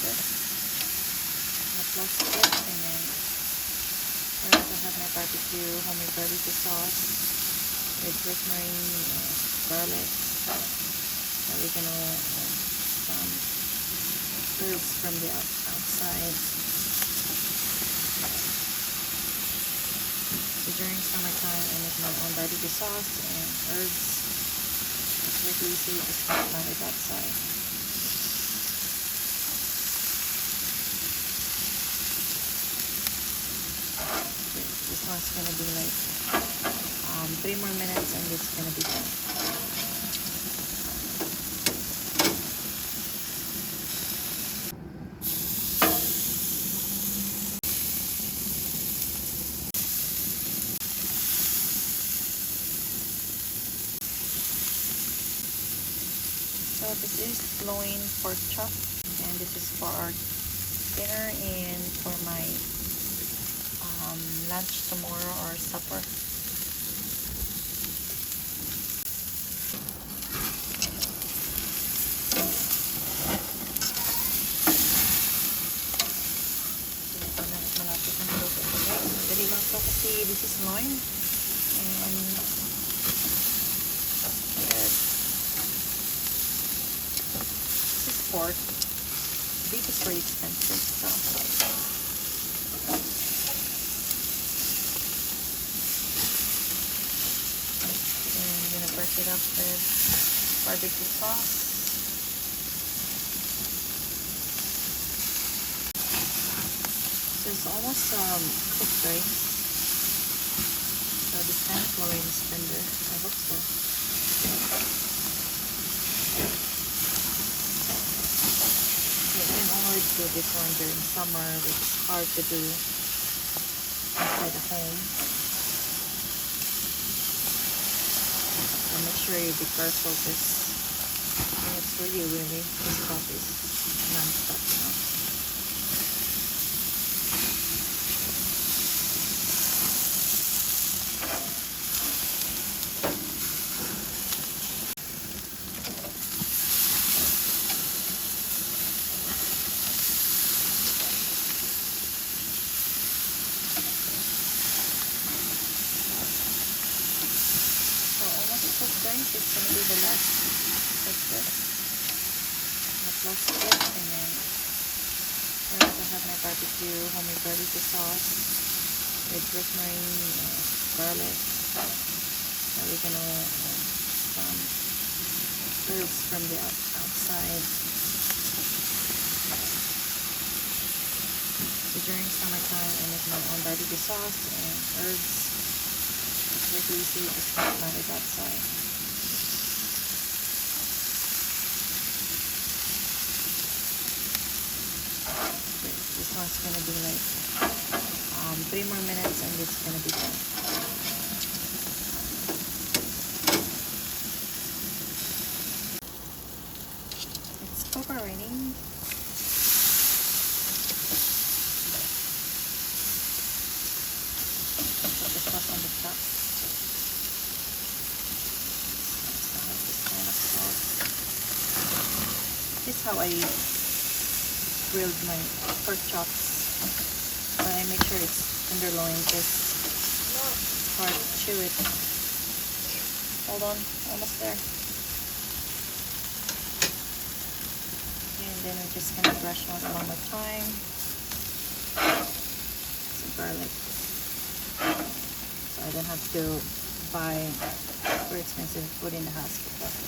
this. I plastic it, and then I also have my homemade barbecue sauce with rosemary, garlic. Oregano, some herbs from the outside. So during summertime, I make my own barbecue sauce and herbs. It's very easy to start my it outside. This one's gonna be like 3 more minutes, and it's gonna be done. So this is loin pork chop, and this is for our dinner and for my lunch tomorrow or supper. Malapit na maluto ito, guys. Dali lang ito kasi this is loin, and pork. Beef is very expensive, so I'm gonna brush it up with barbecue sauce. So it's almost cooked, right? So this kind of loin is tender. I hope so. Do this one during summer. It's hard to do inside the home. So make sure you be careful because it's really this stuff is non-stop, you know. Guys, it's going to be the last like this. I plastic it, and then I also have my homemade barbecue sauce with rosemary, garlic, oregano, some herbs from the outside. So during summertime, I make my own barbecue sauce and herbs. It's very easy to start my it outside. This one's gonna be like 3 more minutes, and it's gonna be done. It's cooperating. Put the sauce on the top. So I have this kind of sauce. This is how I grilled my pork chops, but I make sure it's tenderloin because it's hard to chew it. Hold on, almost there. And then we're just gonna brush one more time. Some garlic, so I don't have to buy very expensive food in the hospital.